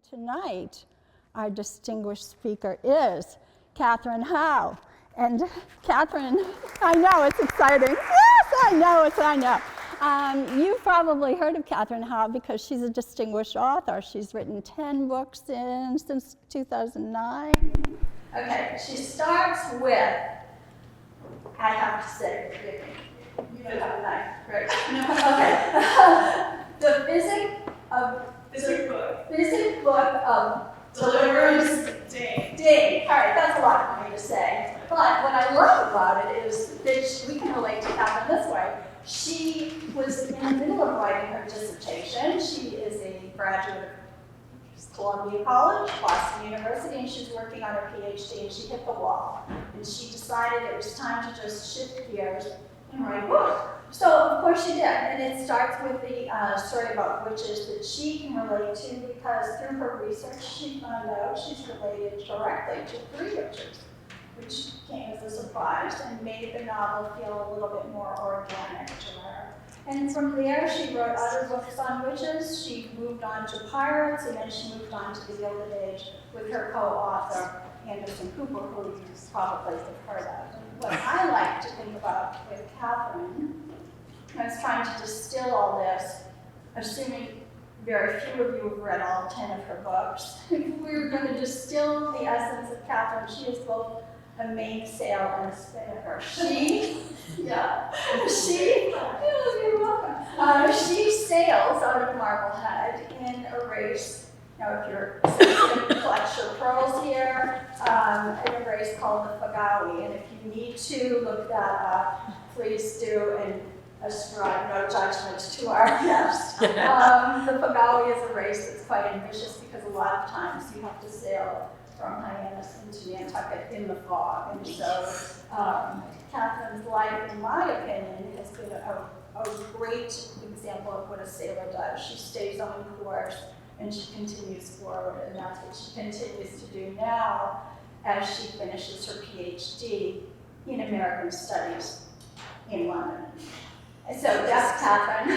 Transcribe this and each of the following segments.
Tonight, our distinguished speaker is Katherine Howe. And Katherine, I know it's exciting. Yes, I know. You've probably heard of Katherine Howe because she's a distinguished author. She's written 10 books since 2009. Okay, she starts with, I have to say, you don't have a knife, right? No, okay. The Physick book of Deliverance, Dane. All right, that's a lot for me to say. But what I love about it is that we can relate to Katherine this way. She was in the middle of writing her dissertation. She is a graduate of Columbia College, Boston University, and she's working on her PhD, and she hit the wall. And she decided it was time to just shift gears and write a book. So, of course she did, and it starts with the story about witches that she can relate to because through her research she found out she's related directly to 3 witches, which came as a surprise and made the novel feel a little bit more organic to her. And from there she wrote other books on witches, she moved on to pirates, and then she moved on to the Gilded Age with her co-author, Anderson Cooper, who you probably have heard of. And what I like to think about with Katherine, I was trying to distill all this, assuming very few of you have read all 10 of her books. If we were going to distill the essence of Katherine, she is both a mainsail and a spinnaker. You're welcome. She sails out of Marblehead in a race. Now, if you're clutch your pearls here, in a race called the Fagawi. And if you need to look that up, please do, and ascribe no judgment to our guest. The Fagawi is a race that's quite ambitious because a lot of times you have to sail from Hyannis into Nantucket in the fog. And so Katherine's life, in my opinion, has been a great example of what a sailor does. She stays on course and she continues forward, and that's what she continues to do now as she finishes her PhD in American Studies in London. So that's Katherine.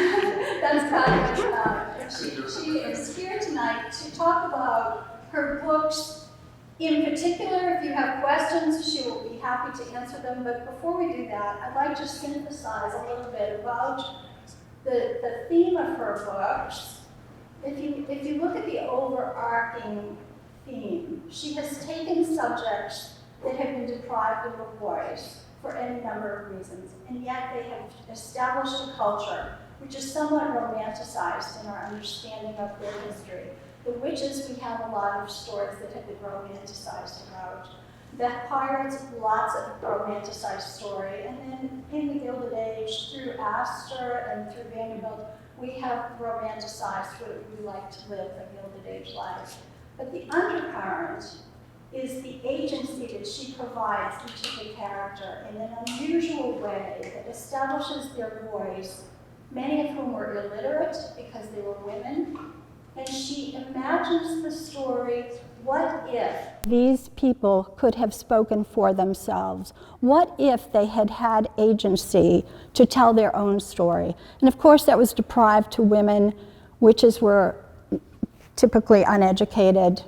That's Katherine. She is here tonight to talk about her books. In particular, if you have questions, she will be happy to answer them. But before we do that, I'd like to synthesize a little bit about the theme of her books. If you look at the overarching theme, she has taken subjects that have been deprived of a voice for any number of reasons, and yet they have established a culture which is somewhat romanticized in our understanding of their history. The witches, we have a lot of stories that have been romanticized about. The pirates, lots of romanticized story, and then in the Gilded Age, through Astor and through Vanderbilt, we have romanticized what it would be like to live a Gilded Age life. But the undercurrent is the agency that she provides each of the character in an unusual way that establishes their voice, many of whom were illiterate because they were women, and she imagines the story, what if these people could have spoken for themselves? What if they had had agency to tell their own story? And of course that was deprived to women. Witches were typically uneducated,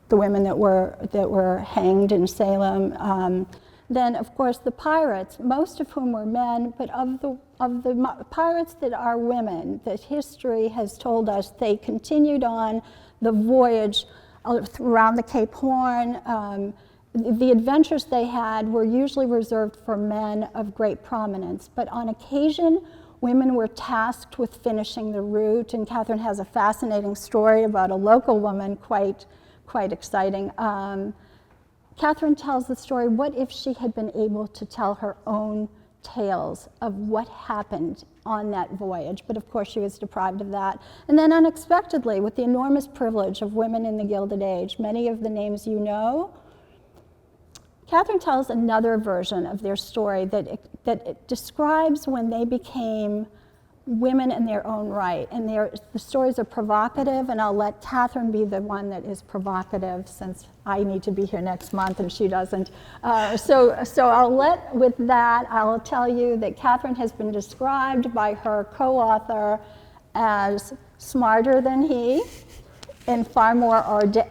the women that were hanged in Salem. Then, of course, the pirates, most of whom were men, but of the pirates that are women, that history has told us they continued on the voyage around the Cape Horn. The adventures they had were usually reserved for men of great prominence, but on occasion, women were tasked with finishing the route, and Katherine has a fascinating story about a local woman, quite exciting. Katherine tells the story, what if she had been able to tell her own tales of what happened on that voyage? But of course she was deprived of that. And then unexpectedly, with the enormous privilege of women in the Gilded Age, many of the names you know, Katherine tells another version of their story that it describes when they became women in their own right. And the stories are provocative, and I'll let Katherine be the one that is provocative since I need to be here next month and she doesn't. So with that, I'll tell you that Katherine has been described by her co-author as smarter than he, and far more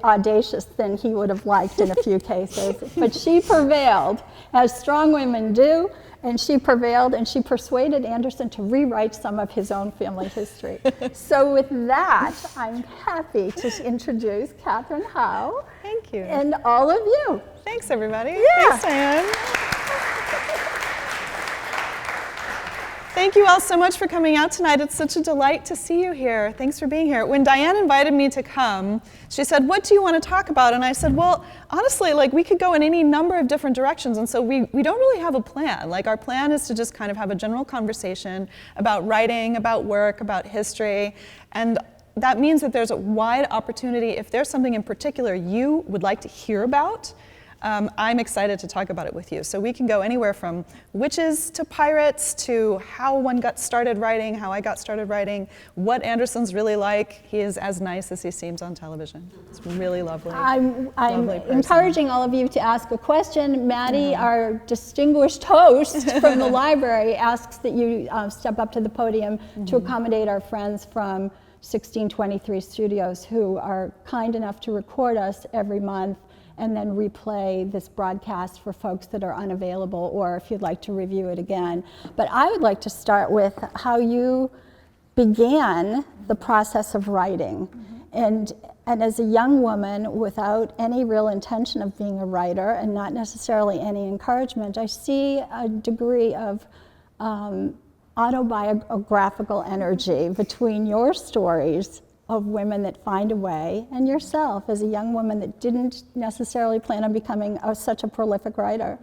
audacious than he would have liked in a few cases. But she prevailed, as strong women do, and she prevailed, and she persuaded Anderson to rewrite some of his own family history. So with that, I'm happy to introduce Katherine Howe. Thank you. And all of you. Thanks, everybody. Yeah. Thanks, Diane. Thank you all so much for coming out tonight. It's such a delight to see you here. Thanks for being here. When Diane invited me to come, she said, "What do you want to talk about?" And I said, well, honestly, like, we could go in any number of different directions, and so we don't really have a plan. Like, our plan is to just kind of have a general conversation about writing, about work, about history, and that means that there's a wide opportunity. If there's something in particular you would like to hear about, I'm excited to talk about it with you. So we can go anywhere from witches to pirates to how one got started writing, how I got started writing, what Anderson's really like. He is as nice as he seems on television. It's really lovely. I'm Lovely person. encouraging all of you to ask a question. Maddie, our distinguished host from the library, asks that you step up to the podium to accommodate our friends from 1623 Studios, who are kind enough to record us every month and then replay this broadcast for folks that are unavailable, or if you'd like to review it again. But I would like to start with how you began the process of writing. And as a young woman, without any real intention of being a writer and not necessarily any encouragement, I see a degree of autobiographical energy between your stories of women that find a way and yourself as a young woman that didn't necessarily plan on becoming such a prolific writer.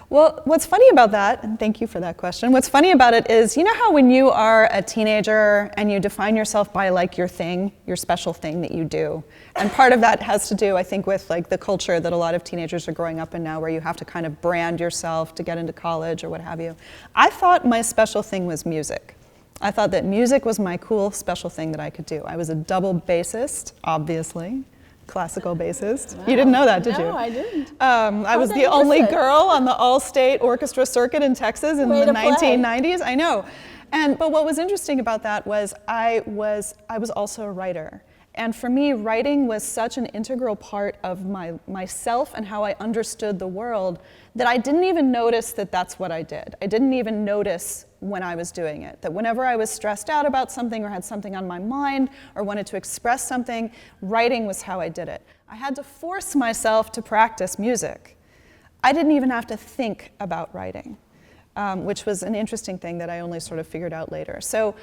Well, what's funny about that, and thank you for that question, what's funny about it is, you know how when you are a teenager and you define yourself by like your thing, your special thing that you do, and part of that has to do, I think, with like the culture that a lot of teenagers are growing up in now, where you have to kind of brand yourself to get into college or what have you. I thought my special thing was music. I thought that music was my cool special thing that I could do. I was a double bassist, obviously. Classical bassist. Wow. You didn't know that, did you? No, I didn't. I was the only girl on the all-state orchestra circuit in Texas in the 1990s. I know. But what was interesting about that was I was also a writer. And for me, writing was such an integral part of myself and how I understood the world that I didn't even notice that that's what I did. I didn't even notice when I was doing it, that whenever I was stressed out about something or had something on my mind or wanted to express something, writing was how I did it. I had to force myself to practice music. I didn't even have to think about writing, which was an interesting thing that I only sort of figured out later. So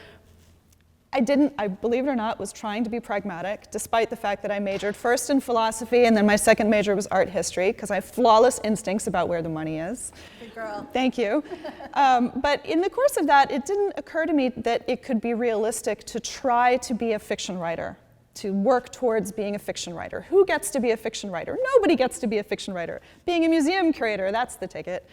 I believe it or not, was trying to be pragmatic, despite the fact that I majored first in philosophy and then my second major was art history, because I have flawless instincts about where the money is. Good girl. Thank you. But in the course of that, it didn't occur to me that it could be realistic to try to be a fiction writer, to work towards being a fiction writer. Who gets to be a fiction writer? Nobody gets to be a fiction writer. Being a museum curator, that's the ticket.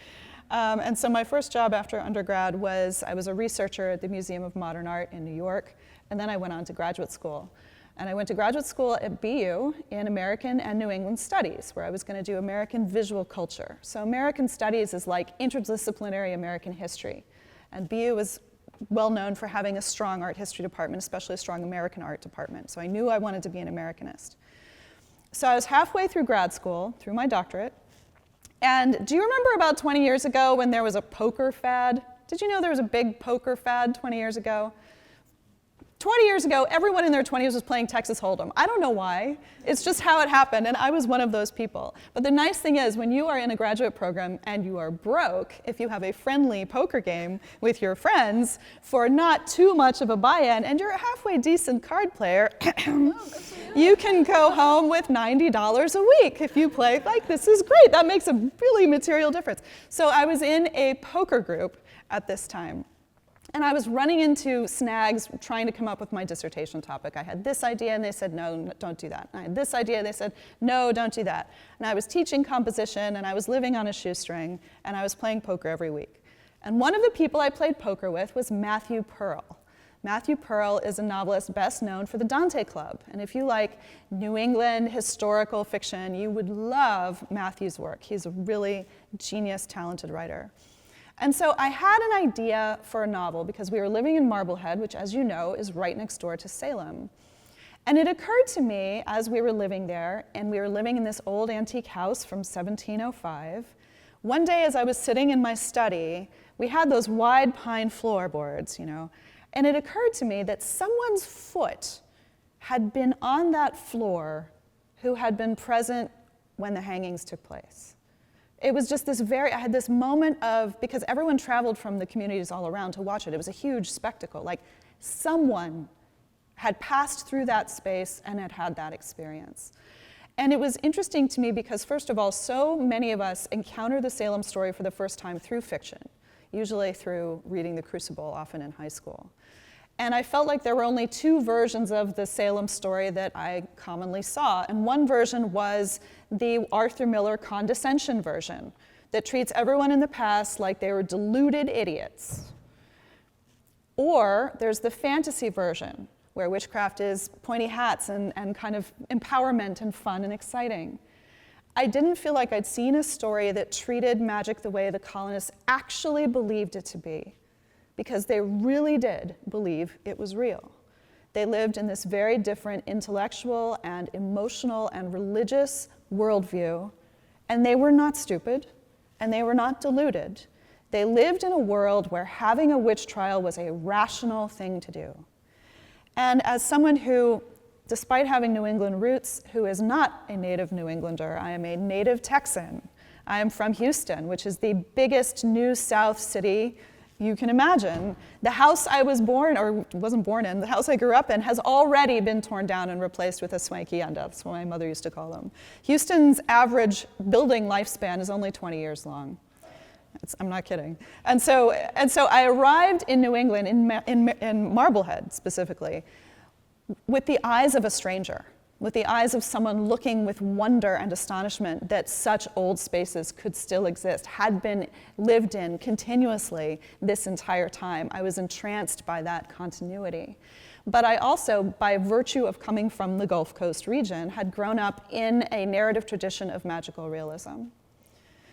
And so my first job after undergrad was, I was a researcher at the Museum of Modern Art in New York, and then I went on to graduate school. And I went to graduate school at BU in American and New England Studies, where I was going to do American visual culture. So American Studies is like interdisciplinary American history. And BU was well known for having a strong art history department, especially a strong American art department. So I knew I wanted to be an Americanist. So I was halfway through grad school, through my doctorate. And do you remember about 20 years ago when there was a poker fad? Did you know there was a big poker fad 20 years ago? 20 years ago, everyone in their 20s was playing Texas Hold'em. I don't know why. It's just how it happened, and I was one of those people. But the nice thing is, when you are in a graduate program and you are broke, if you have a friendly poker game with your friends for not too much of a buy-in, and you're a halfway decent card player, you can go home with $90 a week if you play. Like, this is great. That makes a really material difference. So I was in a poker group at this time. And I was running into snags trying to come up with my dissertation topic. I had this idea, and they said, no, don't do that. And I had this idea, and they said, no, don't do that. And I was teaching composition, and I was living on a shoestring, and I was playing poker every week. And one of the people I played poker with was Matthew Pearl. Matthew Pearl is a novelist best known for the Dante Club. And if you like New England historical fiction, you would love Matthew's work. He's a really genius, talented writer. And so I had an idea for a novel because we were living in Marblehead, which, as you know, is right next door to Salem. And it occurred to me as we were living there, and we were living in this old antique house from 1705, one day as I was sitting in my study, we had those wide pine floorboards, and it occurred to me that someone's foot had been on that floor who had been present when the hangings took place. It was just I had this moment of, because everyone traveled from the communities all around to watch it. It was a huge spectacle. Like someone had passed through that space and had had that experience. And it was interesting to me because, first of all, so many of us encounter the Salem story for the first time through fiction, usually through reading The Crucible, often in high school. And I felt like there were only two versions of the Salem story that I commonly saw. And one version was the Arthur Miller condescension version that treats everyone in the past like they were deluded idiots. Or there's the fantasy version, where witchcraft is pointy hats and kind of empowerment and fun and exciting. I didn't feel like I'd seen a story that treated magic the way the colonists actually believed it to be, because they really did believe it was real. They lived in this very different intellectual and emotional and religious worldview, and they were not stupid, and they were not deluded. They lived in a world where having a witch trial was a rational thing to do. And as someone who, despite having New England roots, who is not a native New Englander, I am a native Texan. I am from Houston, which is the biggest New South city you can imagine. The house I was born, or wasn't born in, the house I grew up in has already been torn down and replaced with a swanky enda. That's what my mother used to call them. Houston's average building lifespan is only 20 years long. I'm not kidding. And so I arrived in New England, in Marblehead specifically, with the eyes of a stranger, with the eyes of someone looking with wonder and astonishment that such old spaces could still exist, had been lived in continuously this entire time. I was entranced by that continuity. But I also, by virtue of coming from the Gulf Coast region, had grown up in a narrative tradition of magical realism.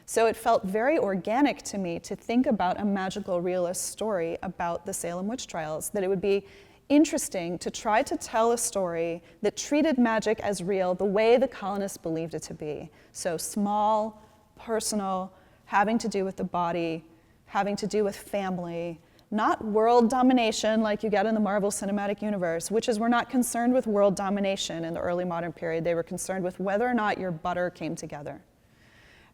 So it felt very organic to me to think about a magical realist story about the Salem witch trials, that it would be interesting to try to tell a story that treated magic as real the way the colonists believed it to be. So small, personal, having to do with the body, having to do with family, not world domination like you get in the Marvel Cinematic Universe. Witches were not concerned with world domination in the early modern period. They were concerned with whether or not your butter came together.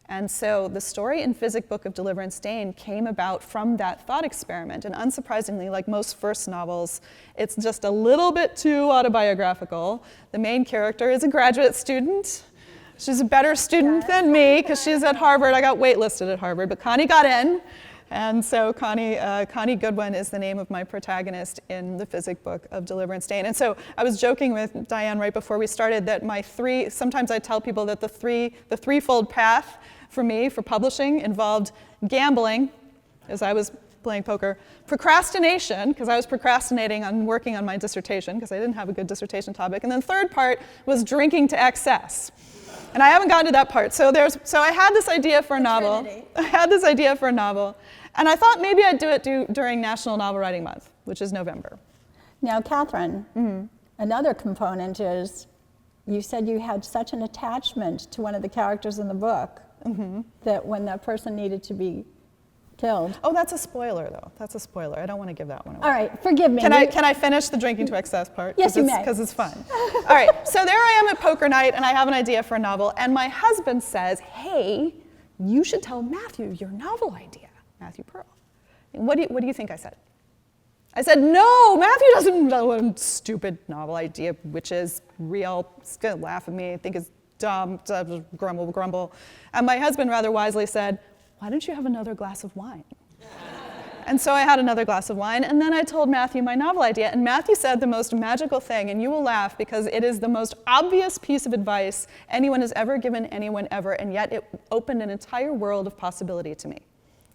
And so the story in Physick book of Deliverance, Dane came about from that thought experiment. And unsurprisingly, like most first novels, it's just a little bit too autobiographical. The main character is a graduate student. She's a better student than me because she's at Harvard. I got waitlisted at Harvard, but Connie got in. And so Connie Goodwin is the name of my protagonist in the Physick book of Deliverance, Dane. And so I was joking with Diane right before we started that sometimes I tell people that the threefold path for me for publishing involved gambling, as I was playing poker, procrastination, because I was procrastinating on working on my dissertation because I didn't have a good dissertation topic, and then third part was drinking to excess. And I haven't gotten to that part. So I had this idea for a novel. And I thought maybe I'd do it during National Novel Writing Month, which is November. Now, Katherine, another component is you said you had such an attachment to one of the characters in the book that when that person needed to be killed. Oh, that's a spoiler, though. That's a spoiler. I don't want to give that one away. All right, forgive me. Can I finish the drinking to excess part? Yes, you may. Because it's fun. All right, so there I am at poker night, and I have an idea for a novel, and my husband says, hey, you should tell Matthew your novel idea, Matthew Pearl. What do you think I said? I said, no, Matthew doesn't know a stupid novel idea, which is real. He's going to laugh at me, think it's dumb, grumble. And my husband rather wisely said, why don't you have another glass of wine? And so I had another glass of wine, and then I told Matthew my novel idea, and Matthew said the most magical thing, and you will laugh because it is the most obvious piece of advice anyone has ever given anyone ever, and yet it opened an entire world of possibility to me.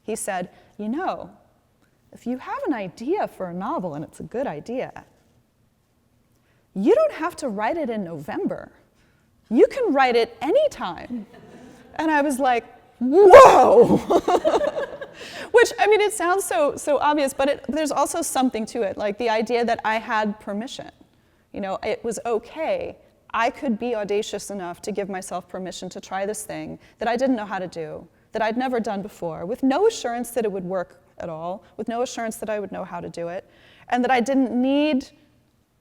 He said, you know, if you have an idea for a novel and it's a good idea, you don't have to write it in November. You can write it anytime. And I was like, whoa! Which, I mean, it sounds so obvious, but there's also something to it, like the idea that I had permission It was okay. I could be audacious enough to give myself permission to try this thing that I didn't know how to do, that I'd never done before, with no assurance that it would work at all, with no assurance that I would know how to do it, and that I didn't need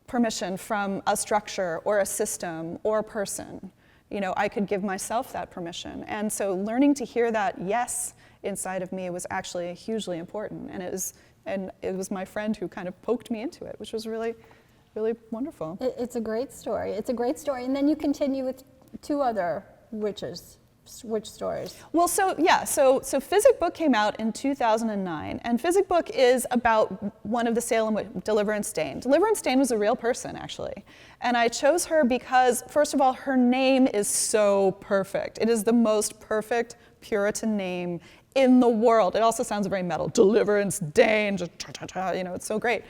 permission from a structure or a system or a person. I could give myself that permission. And so learning to hear that yes inside of me was actually hugely important. And it was my friend who kind of poked me into it, which was really, really wonderful. It's a great story. It's a great story. And then you continue with 2 other witch stories. Well, so Physick book came out in 2009, and Physick book is about one of the Salem Deliverance Dane. Deliverance Dane was a real person, actually. And I chose her because, first of all, her name is so perfect. It is the most perfect Puritan name in the world. It also sounds very metal. Deliverance Dane, just it's so great.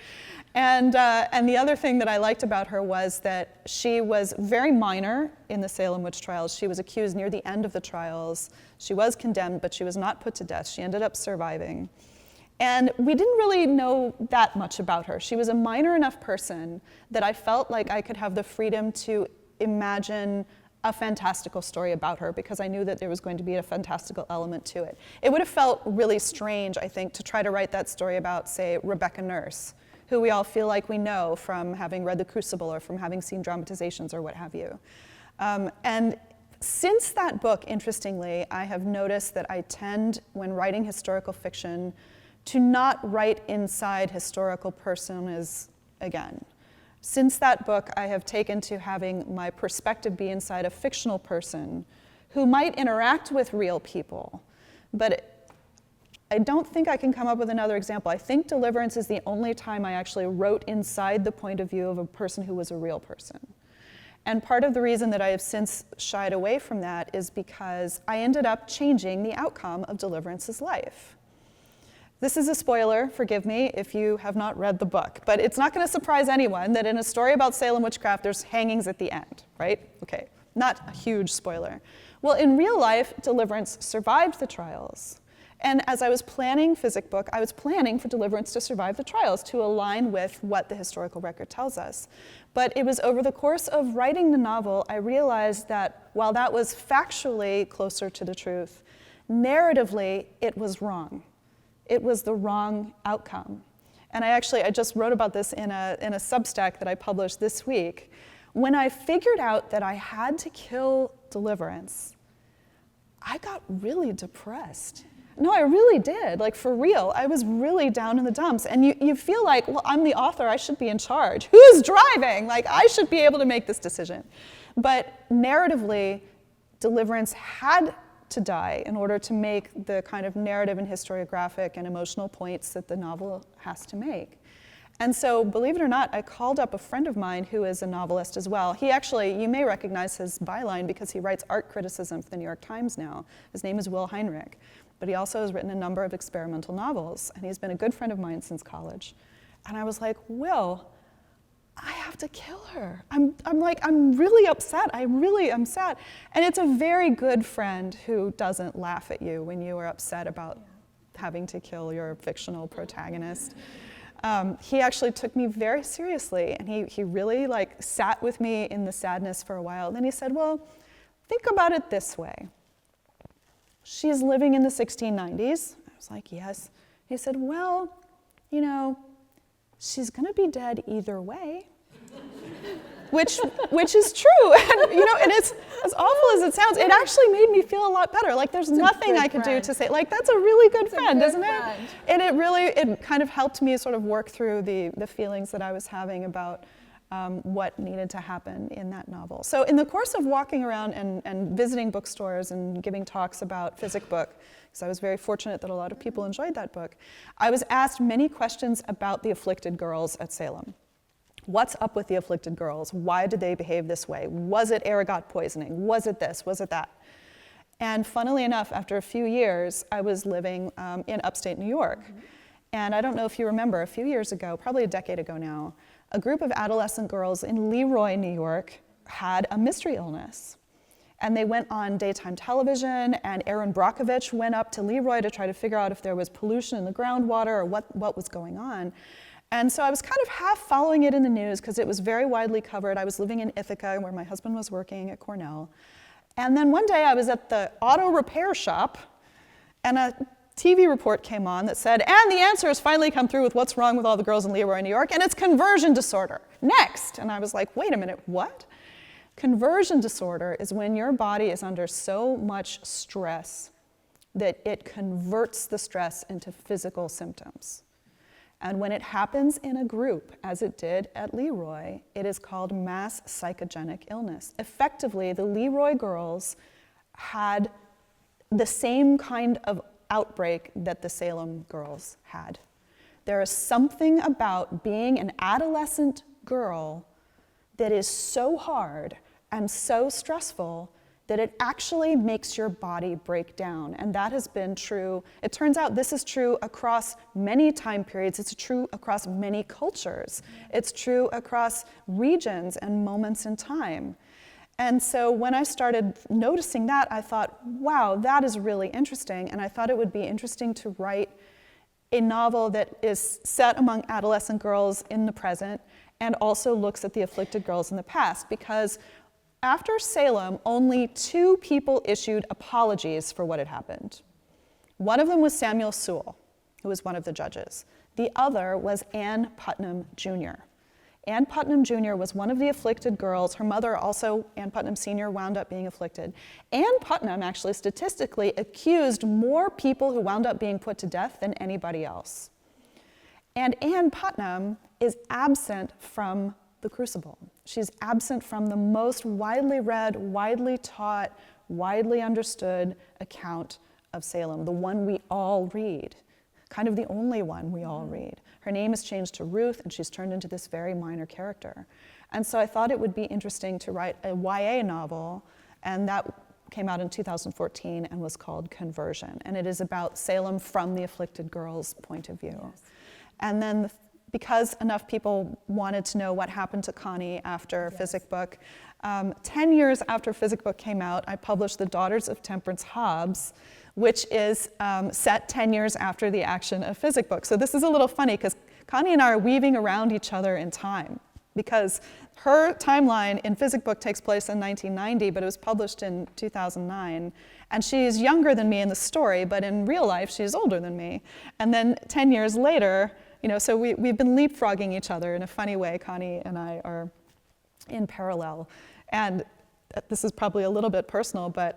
And the other thing that I liked about her was that she was very minor in the Salem witch trials. She was accused near the end of the trials. She was condemned, but she was not put to death. She ended up surviving. And we didn't really know that much about her. She was a minor enough person that I felt like I could have the freedom to imagine a fantastical story about her because I knew that there was going to be a fantastical element to it. It would have felt really strange, I think, to try to write that story about, say, Rebecca Nurse, who we all feel like we know from having read The Crucible or from having seen dramatizations or what have you. And since that book, interestingly, I have noticed that I tend, when writing historical fiction, to not write inside historical personas again. Since that book, I have taken to having my perspective be inside a fictional person who might interact with real people, but I don't think I can come up with another example. I think Deliverance is the only time I actually wrote inside the point of view of a person who was a real person. And part of the reason that I have since shied away from that is because I ended up changing the outcome of Deliverance's life. This is a spoiler, forgive me if you have not read the book, but it's not going to surprise anyone that in a story about Salem witchcraft, there's hangings at the end, right? Okay, not a huge spoiler. Well, in real life, Deliverance survived the trials. And as I was planning Physick book, I was planning for Deliverance to survive the trials to align with what the historical record tells us. But it was over the course of writing the novel, I realized that while that was factually closer to the truth, narratively, it was wrong. It was the wrong outcome. And I just wrote about this in a Substack that I published this week. When I figured out that I had to kill Deliverance, I got really depressed. No, I really did, like for real. I was really down in the dumps. And you feel like, well, I'm the author, I should be in charge. Who's driving? Like, I should be able to make this decision. But narratively, Deliverance had to die in order to make the kind of narrative and historiographic and emotional points that the novel has to make. And so, believe it or not, I called up a friend of mine who is a novelist as well. He actually, you may recognize his byline because he writes art criticism for the New York Times now. His name is Will Heinrich. But he also has written a number of experimental novels, and he's been a good friend of mine since college. And I was like, Will, I have to kill her. I'm really upset. I'm sad. And it's a very good friend who doesn't laugh at you when you are upset about having to kill your fictional protagonist. He actually took me very seriously, and he really sat with me in the sadness for a while. And then he said, well, think about it this way. She's living in the 1690s. I was like, yes. He said, well, she's gonna be dead either way. which is true. And, and it's as awful as it sounds, it actually made me feel a lot better. Like there's nothing I could do to say, that's a really good friend, isn't it? And it kind of helped me sort of work through the feelings that I was having about what needed to happen in that novel. So in the course of walking around and visiting bookstores and giving talks about Physick book, because I was very fortunate that a lot of people enjoyed that book, I was asked many questions about the afflicted girls at Salem. What's up with the afflicted girls? Why did they behave this way? Was it ergot poisoning? Was it this? Was it that? And funnily enough, after a few years, I was living in upstate New York. Mm-hmm. And I don't know if you remember, a few years ago, probably a decade ago now, a group of adolescent girls in Leroy, New York, had a mystery illness. And they went on daytime television, and Aaron Brockovich went up to Leroy to try to figure out if there was pollution in the groundwater or what was going on. And so I was kind of half following it in the news because it was very widely covered. I was living in Ithaca where my husband was working at Cornell. And then one day I was at the auto repair shop and a TV report came on that said, and the answer has finally come through with what's wrong with all the girls in Leroy, New York, and it's conversion disorder. Next. And I was like, wait a minute, what? Conversion disorder is when your body is under so much stress that it converts the stress into physical symptoms. And when it happens in a group, as it did at Leroy, it is called mass psychogenic illness. Effectively, the Leroy girls had the same kind of outbreak that the Salem girls had. There is something about being an adolescent girl that is so hard and so stressful that it actually makes your body break down. And that has been true. It turns out this is true across many time periods. It's true across many cultures. It's true across regions and moments in time. And so when I started noticing that, I thought, wow, that is really interesting. And I thought it would be interesting to write a novel that is set among adolescent girls in the present and also looks at the afflicted girls in the past, because after Salem, only 2 people issued apologies for what had happened. One of them was Samuel Sewall, who was one of the judges. The other was Ann Putnam Jr. Ann Putnam Jr. was one of the afflicted girls. Her mother, also Ann Putnam Sr., wound up being afflicted. Ann Putnam actually statistically accused more people who wound up being put to death than anybody else. And Ann Putnam is absent from the Crucible. She's absent from the most widely read, widely taught, widely understood account of Salem, the one we all read, kind of the only one we all read. Her name is changed to Ruth, and she's turned into this very minor character. And so I thought it would be interesting to write a YA novel, and that came out in 2014 and was called Conversion. And it is about Salem from the afflicted girl's point of view. Yes. And then because enough people wanted to know what happened to Connie after Physick book, 10 years after Physick book came out, I published The Daughters of Temperance Hobbs, which is set 10 years after the action of Physick book. So this is a little funny because Connie and I are weaving around each other in time, because her timeline in Physick book takes place in 1990, but it was published in 2009. And she's younger than me in the story, but in real life, she's older than me. And then 10 years later, so we've been leapfrogging each other in a funny way. Connie and I are in parallel. And this is probably a little bit personal, but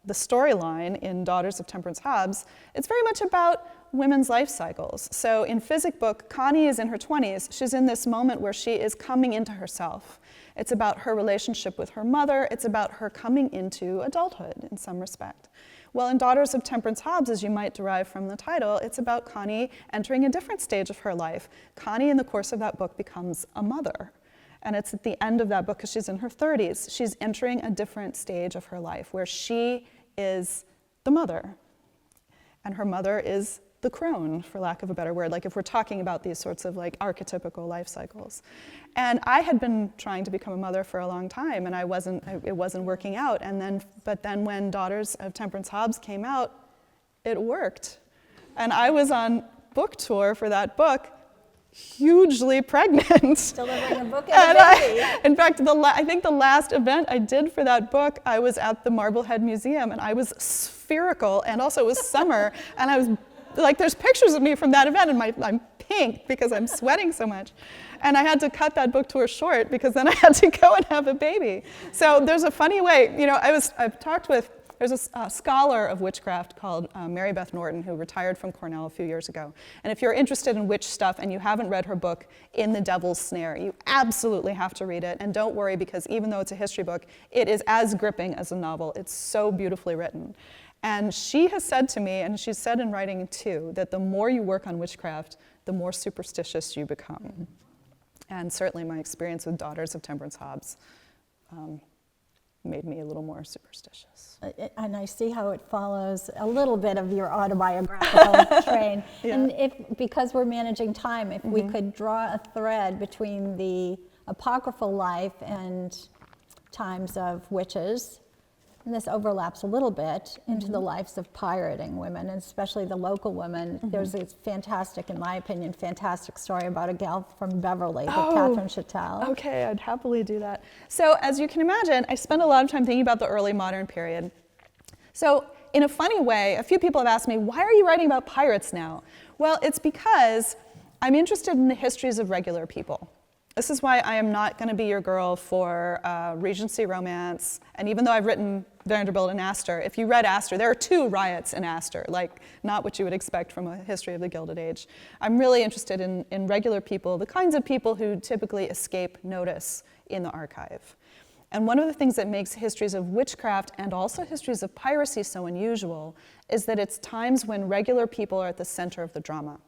the storyline in Daughters of Temperance Hobbs, it's very much about women's life cycles. So in Physick book, Connie is in her 20s. She's in this moment where she is coming into herself. It's about her relationship with her mother. It's about her coming into adulthood in some respect. Well, in Daughters of Temperance Hobbs, as you might derive from the title, it's about Connie entering a different stage of her life. Connie, in the course of that book, becomes a mother. And it's at the end of that book, because she's in her 30s, she's entering a different stage of her life where she is the mother. And her mother is the crone, for lack of a better word, like if we're talking about these sorts of like archetypical life cycles. And I had been trying to become a mother for a long time, and it wasn't working out. But then when Daughters of Temperance Hobbs came out, it worked. And I was on book tour for that book, hugely pregnant. Delivering a book and a baby. In fact, I think the last event I did for that book, I was at the Marblehead Museum, and I was spherical, and also it was summer, and I was like, there's pictures of me from that event, and I'm pink because I'm sweating so much. And I had to cut that book tour short because then I had to go and have a baby. So there's a funny way, there's a scholar of witchcraft called Mary Beth Norton, who retired from Cornell a few years ago. And if you're interested in witch stuff and you haven't read her book, In the Devil's Snare, you absolutely have to read it. And don't worry, because even though it's a history book, it is as gripping as a novel. It's so beautifully written. And she has said to me, and she's said in writing too, that the more you work on witchcraft, the more superstitious you become. And certainly my experience with Daughters of Temperance Hobbs made me a little more superstitious. And I see how it follows a little bit of your autobiographical train. Yeah. And because we're managing time, if we could draw a thread between the apocryphal life and times of witches, And this overlaps a little bit into the lives of pirating women, and especially the local women. There's a fantastic, in my opinion, fantastic story about a gal from Beverly, with Katherine Howe. Okay, I'd happily do that. So as you can imagine, I spent a lot of time thinking about the early modern period. So in a funny way, a few people have asked me, why are you writing about pirates now? Well, it's because I'm interested in the histories of regular people. This is why I am not going to be your girl for Regency romance. And even though I've written Vanderbilt and Astor, if you read Astor, there are 2 riots in Astor, like not what you would expect from a history of the Gilded Age. I'm really interested in regular people, the kinds of people who typically escape notice in the archive. And one of the things that makes histories of witchcraft and also histories of piracy so unusual is that it's times when regular people are at the center of the drama.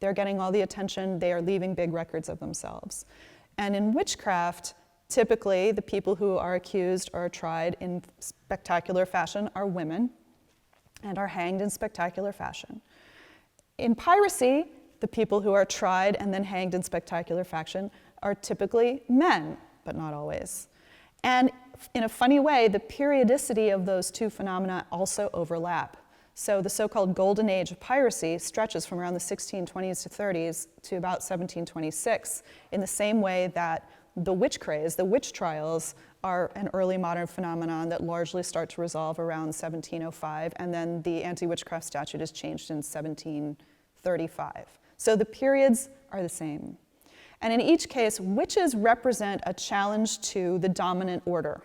They're getting all the attention, they are leaving big records of themselves. And in witchcraft, typically the people who are accused or tried in spectacular fashion are women and are hanged in spectacular fashion. In piracy, the people who are tried and then hanged in spectacular fashion are typically men, but not always. And in a funny way, the periodicity of those 2 phenomena also overlap. So the so-called Golden Age of piracy stretches from around the 1620s to 30s to about 1726, in the same way that the witch craze, the witch trials, are an early modern phenomenon that largely start to resolve around 1705, and then the anti-witchcraft statute is changed in 1735. So the periods are the same. And in each case, witches represent a challenge to the dominant order.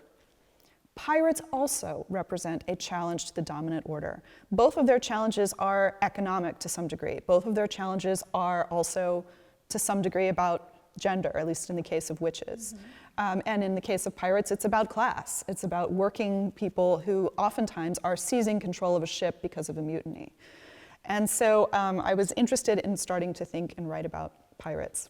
Pirates also represent a challenge to the dominant order. Both of their challenges are economic to some degree. Both of their challenges are also, to some degree, about gender, at least in the case of witches. And in the case of pirates, it's about class. It's about working people who oftentimes are seizing control of a ship because of a mutiny. And so I was interested in starting to think and write about pirates.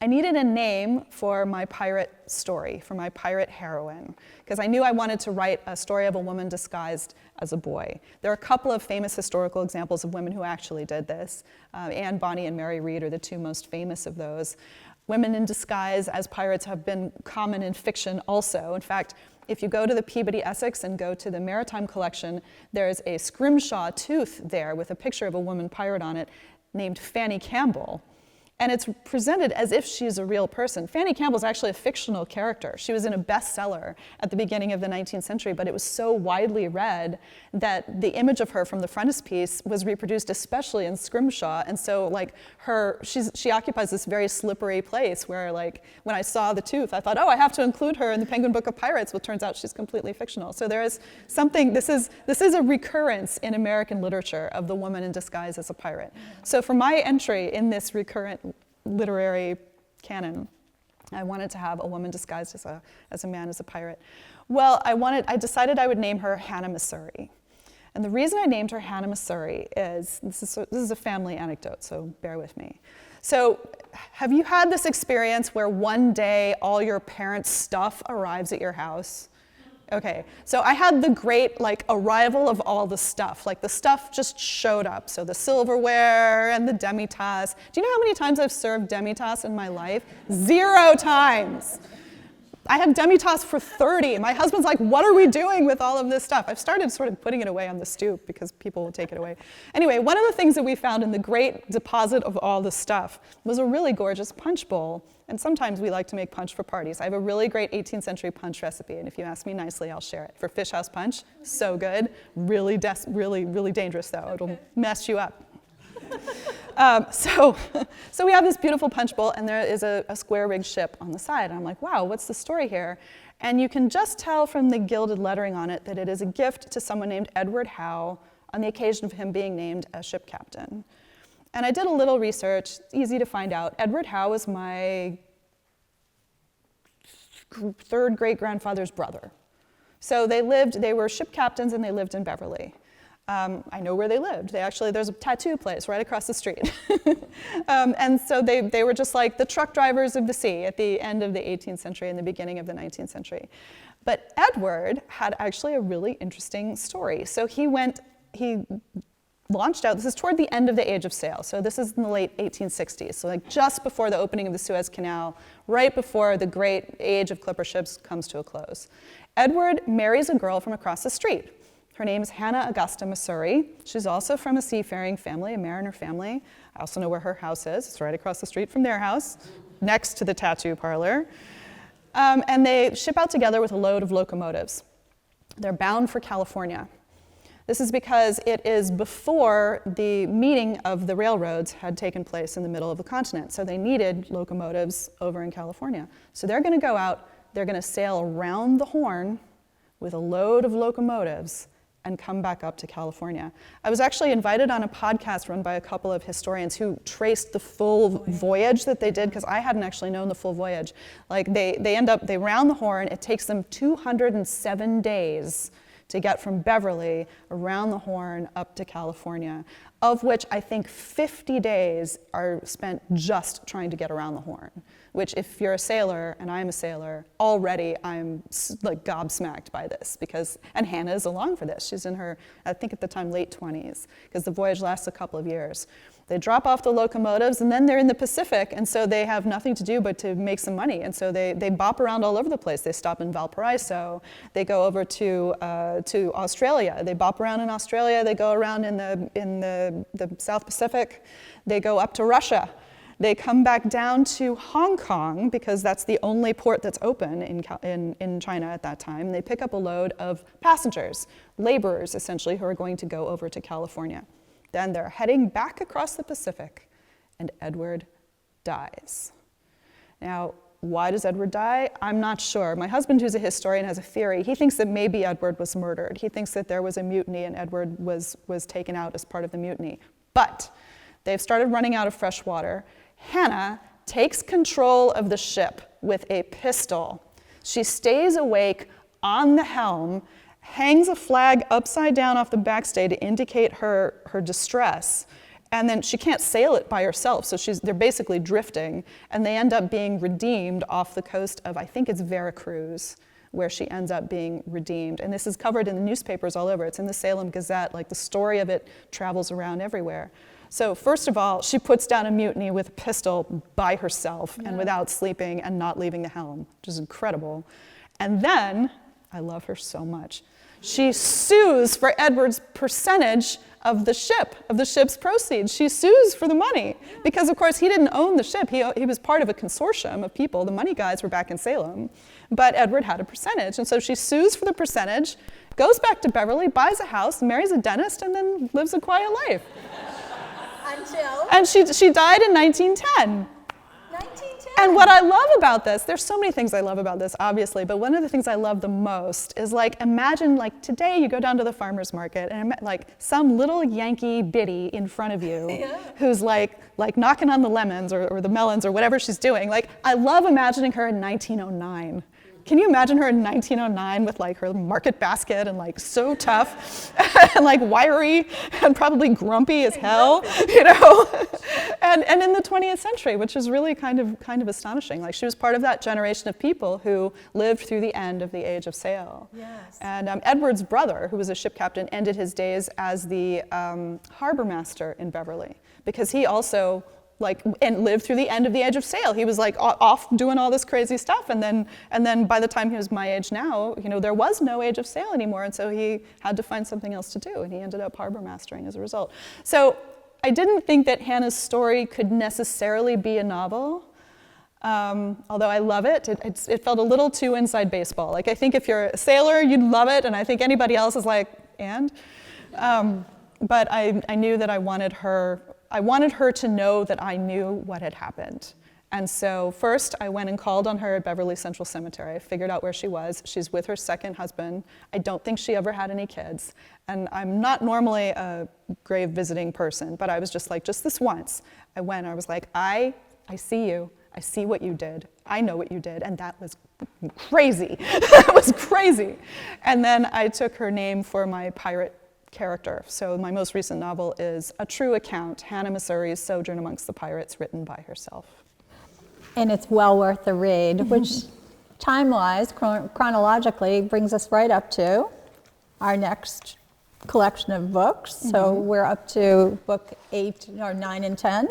I needed a name for my pirate story, for my pirate heroine, because I knew I wanted to write a story of a woman disguised as a boy. There are a couple of famous historical examples of women who actually did this. Anne Bonny and Mary Read are the 2 most famous of those. Women in disguise as pirates have been common in fiction also. In fact, if you go to the Peabody Essex and go to the Maritime Collection, there's a scrimshaw tooth there with a picture of a woman pirate on it named Fanny Campbell. And it's presented as if she's a real person. Fanny Campbell's actually a fictional character. She was in a bestseller at the beginning of the 19th century, but it was so widely read that the image of her from the frontispiece was reproduced especially in Scrimshaw. And so like she occupies this very slippery place where like when I saw the tooth, I thought, oh, I have to include her in the Penguin Book of Pirates. Well, it turns out she's completely fictional. So there is something, this is a recurrence in American literature of the woman in disguise as a pirate. So for my entry in this recurrent literary canon, I wanted to have a woman disguised as a man, as a pirate. Well, I decided I would name her Hannah Missouri. And the reason I named her Hannah Missouri is, this is a family anecdote, so bear with me. So have you had this experience where one day all your parents' stuff arrives at your house? Okay, so I had the great arrival of all the stuff. Like the stuff just showed up. So the silverware and the demi-tasse. Do you know how many times I've served demi-tasse in my life? 0 times. I have demi-tasse for 30. My husband's like, what are we doing with all of this stuff? I've started sort of putting it away on the stoop because people will take it away. Anyway, one of the things that we found in the great deposit of all the stuff was a really gorgeous punch bowl. And sometimes we like to make punch for parties. I have a really great 18th century punch recipe, and if you ask me nicely, I'll share it. For fish house punch, so good. Really dangerous though. It'll mess you up. So we have this beautiful punch bowl, and there is a square-rigged ship on the side. And I'm like, wow, what's the story here? And you can just tell from the gilded lettering on it that it is a gift to someone named Edward Howe on the occasion of him being named a ship captain. And I did a little research, easy to find out. Edward Howe was my 3rd great-grandfather's brother. So they were ship captains, and they lived in Beverly. I know where they lived. There's a tattoo place right across the street. And so they were just like the truck drivers of the sea at the end of the 18th century and the beginning of the 19th century. But Edward had actually a really interesting story. So he launched out, this is toward the end of the Age of Sail, so this is in the late 1860s, so like just before the opening of the Suez Canal, right before the great age of clipper ships comes to a close. Edward marries a girl from across the street. Her name is Hannah Augusta Masuri. She's also from a seafaring family, a mariner family. I also know where her house is. It's right across the street from their house, next to the tattoo parlor. And they ship out together with a load of locomotives. They're bound for California. This is because it is before the meeting of the railroads had taken place in the middle of the continent. So they needed locomotives over in California. So they're going to go out, they're going to sail around the Horn with a load of locomotives and come back up to California. I was actually invited on a podcast run by a couple of historians who traced the full voyage that they did, because I hadn't actually known the full voyage. Like they round the Horn, it takes them 207 days to get from Beverly around the Horn up to California, of which I think 50 days are spent just trying to get around the Horn, which if you're a sailor, and I'm a sailor, already I'm like gobsmacked by this, and Hannah is along for this. She's in her, I think at the time, late 20s, because the voyage lasts a couple of years. They drop off the locomotives, and then they're in the Pacific, and so they have nothing to do but to make some money. And so they bop around all over the place. They stop in Valparaiso. They go over to Australia. They bop around in Australia. They go around in the South Pacific. They go up to Russia. They come back down to Hong Kong, because that's the only port that's open in China at that time. They pick up a load of passengers, laborers essentially, who are going to go over to California. Then they're heading back across the Pacific, and Edward dies. Now, why does Edward die? I'm not sure. My husband, who's a historian, has a theory. He thinks that maybe Edward was murdered. He thinks that there was a mutiny and Edward was taken out as part of the mutiny. But they've started running out of fresh water. Hannah takes control of the ship with a pistol. She stays awake on the helm, hangs a flag upside down off the backstay to indicate her distress, and then she can't sail it by herself, so they're basically drifting, and they end up being redeemed off the coast of, I think it's Veracruz, where she ends up being redeemed. And this is covered in the newspapers all over. It's in the Salem Gazette. Like, the story of it travels around everywhere. So first of all, she puts down a mutiny with a pistol by herself and without sleeping and not leaving the helm, which is incredible. And then, I love her so much, she sues for Edward's percentage of the ship's proceeds. She sues for the money because, of course, he didn't own the ship. He was part of a consortium of people. The money guys were back in Salem, but Edward had a percentage. And so she sues for the percentage, goes back to Beverly, buys a house, marries a dentist, and then lives a quiet life. And she died in 1910. And what I love about this, there's so many things I love about this, obviously, but one of the things I love the most is, like, imagine, like, today you go down to the farmer's market and, like, some little Yankee biddy in front of you who's, like knocking on the lemons or the melons or whatever she's doing. Like, I love imagining her in 1909. Can you imagine her in 1909 with, like, her market basket and, like, so tough and, like, wiry and probably grumpy as hell, you know? and in the 20th century, which is really kind of astonishing. Like, she was part of that generation of people who lived through the end of the Age of Sail. Yes. And Edward's brother, who was a ship captain, ended his days as the harbor master in Beverly, because he also and lived through the end of the Age of Sail. He was, like, off doing all this crazy stuff, and then by the time he was my age now, you know, there was no Age of Sail anymore, and so he had to find something else to do, and he ended up harbor mastering as a result. So I didn't think that Hannah's story could necessarily be a novel, although I love it. It felt a little too inside baseball. Like, I think if you're a sailor, you'd love it, and I think anybody else is like, and? But I knew that I wanted her to know that I knew what had happened. And so first I went and called on her at Beverly Central Cemetery. I figured out where she was. She's with her second husband. I don't think she ever had any kids. And I'm not normally a grave visiting person, but I was just like, just this once. I went, I was like, I see you. I see what you did. I know what you did. And that was crazy. That was crazy. And then I took her name for my pirate character. So my most recent novel is a true account, Hannah Masuri's Sojourn Amongst the Pirates, written by herself. And it's well worth the read, which time-wise, chronologically, brings us right up to our next collection of books. So we're up to book 8 or 9 and 10.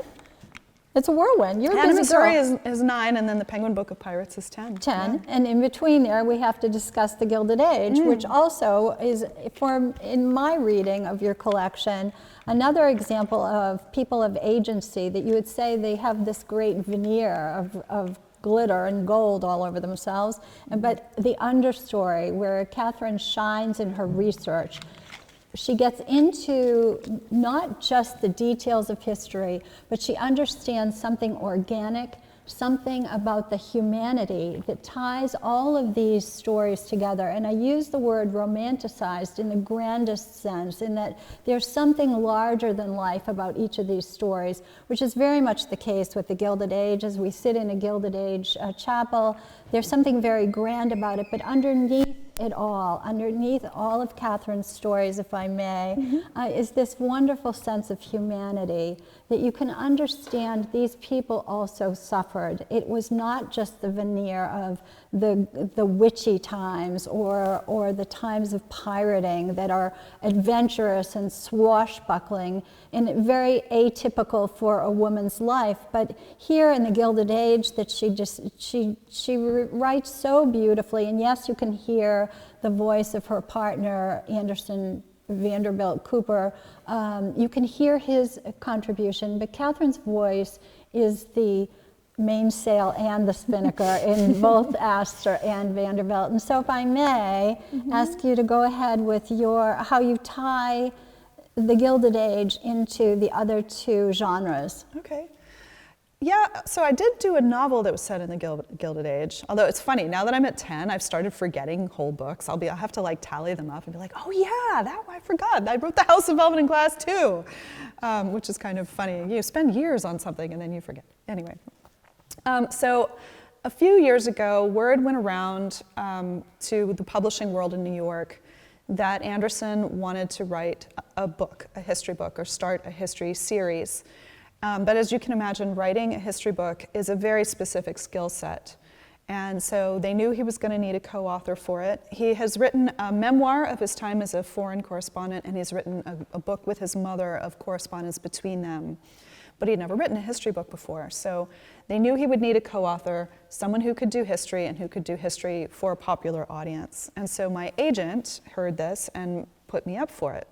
It's a whirlwind. You're a Hand of busy girl. Missouri is 9, and then the Penguin Book of Pirates is 10. 10, and in between there we have to discuss the Gilded Age, which also is, in my reading of your collection, another example of people of agency, that you would say they have this great veneer of glitter and gold all over themselves, but the understory where Katherine shines in her research. She gets into not just the details of history, but she understands something organic, something about the humanity that ties all of these stories together. And I use the word romanticized in the grandest sense, in that there's something larger than life about each of these stories, which is very much the case with the Gilded Age. As we sit in a Gilded Age chapel, there's something very grand about it, but underneath all of Katherine's stories, if I may, is this wonderful sense of humanity, that you can understand these people also suffered. It was not just the veneer of the witchy times or the times of pirating that are adventurous and swashbuckling and very atypical for a woman's life. But here in the Gilded Age, that she writes so beautifully, and yes, you can hear the voice of her partner, Anderson Vanderbilt Cooper. You can hear his contribution, but Katherine's voice is the mainsail and the spinnaker in both Astor and Vanderbilt. And so if I may ask you to go ahead with how you tie the Gilded Age into the other two genres. Okay. Yeah, so I did do a novel that was set in the Gilded Age. Although it's funny, now that I'm at 10, I've started forgetting whole books. I'll have to like tally them up and be like, oh yeah, I forgot. I wrote The House of Velvet and Glass too, which is kind of funny. You spend years on something and then you forget. Anyway, so a few years ago, word went around to the publishing world in New York that Anderson wanted to write a book, a history book, or start a history series. But as you can imagine, writing a history book is a very specific skill set. And so they knew he was going to need a co-author for it. He has written a memoir of his time as a foreign correspondent, and he's written a book with his mother of correspondence between them. But he'd never written a history book before. So they knew he would need a co-author, someone who could do history and who could do history for a popular audience. And so my agent heard this and put me up for it.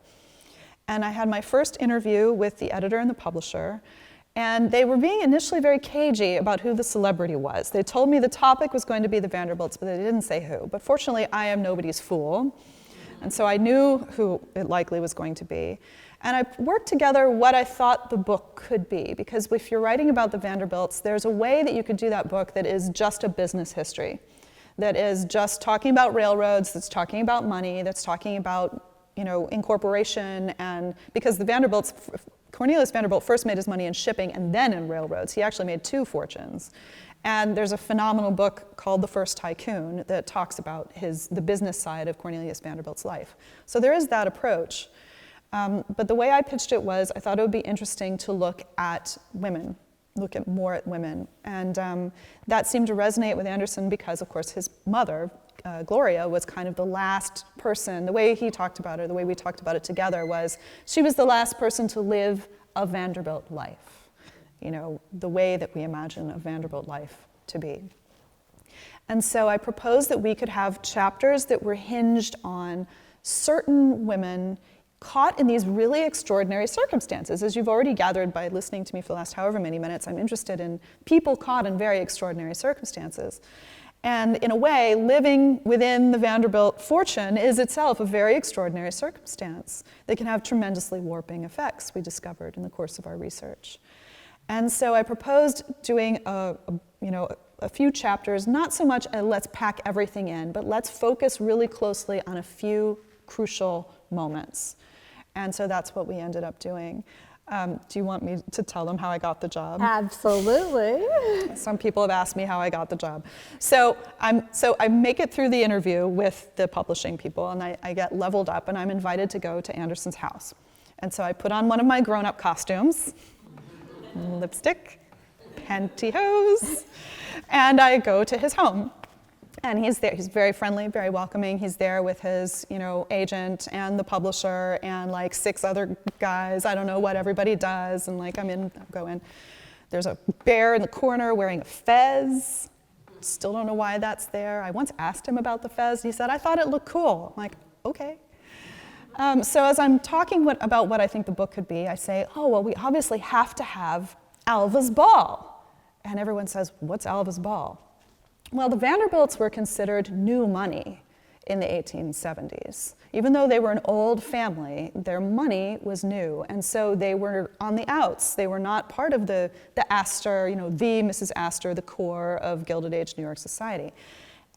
And I had my first interview with the editor and the publisher, and they were being initially very cagey about who the celebrity was. They told me the topic was going to be the Vanderbilts, but they didn't say who. But fortunately, I am nobody's fool, and so I knew who it likely was going to be. And I worked together what I thought the book could be, because if you're writing about the Vanderbilts, there's a way that you could do that book that is just a business history, that is just talking about railroads, that's talking about money, that's talking about incorporation, and because the Vanderbilts, Cornelius Vanderbilt first made his money in shipping and then in railroads. He actually made 2 fortunes. And there's a phenomenal book called The First Tycoon that talks about the business side of Cornelius Vanderbilt's life. So there is that approach. But the way I pitched it was, I thought it would be interesting to look at women, more at women. And that seemed to resonate with Anderson because, of course, his mother, Gloria, was kind of the last person. The way he talked about her, the way we talked about it together, was she was the last person to live a Vanderbilt life, the way that we imagine a Vanderbilt life to be. And so I proposed that we could have chapters that were hinged on certain women caught in these really extraordinary circumstances. As you've already gathered by listening to me for the last however many minutes, I'm interested in people caught in very extraordinary circumstances. And in a way, living within the Vanderbilt fortune is itself a very extraordinary circumstance that can have tremendously warping effects, we discovered in the course of our research. And so I proposed doing a few chapters, not so much let's pack everything in, but let's focus really closely on a few crucial moments. And so that's what we ended up doing. Do you want me to tell them how I got the job? Absolutely. Some people have asked me how I got the job. So I make it through the interview with the publishing people, and I get leveled up, and I'm invited to go to Anderson's house. And so I put on one of my grown-up costumes, lipstick, pantyhose, and I go to his home. And he's there. He's very friendly, very welcoming. He's there with his, agent and the publisher and like 6 other guys. I don't know what everybody does. And like, go in. There's a bear in the corner wearing a fez. Still don't know why that's there. I once asked him about the fez. He said, I thought it looked cool. I'm like, okay. So as I'm talking about what I think the book could be, I say, oh, well, we obviously have to have Alva's ball. And everyone says, what's Alva's ball? Well, the Vanderbilts were considered new money in the 1870s. Even though they were an old family, their money was new. And so they were on the outs. They were not part of the Astor, the Mrs. Astor, the core of Gilded Age New York society.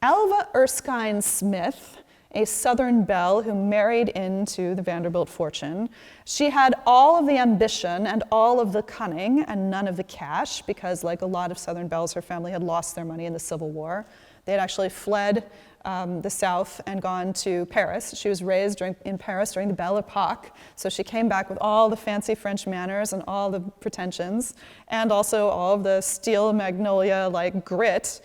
Alva Erskine Smith, a Southern belle who married into the Vanderbilt fortune. She had all of the ambition and all of the cunning and none of the cash because, like a lot of Southern belles, her family had lost their money in the Civil War. They had actually fled the South and gone to Paris. She was raised in Paris during the Belle Epoque, so she came back with all the fancy French manners and all the pretensions, and also all of the steel magnolia-like grit.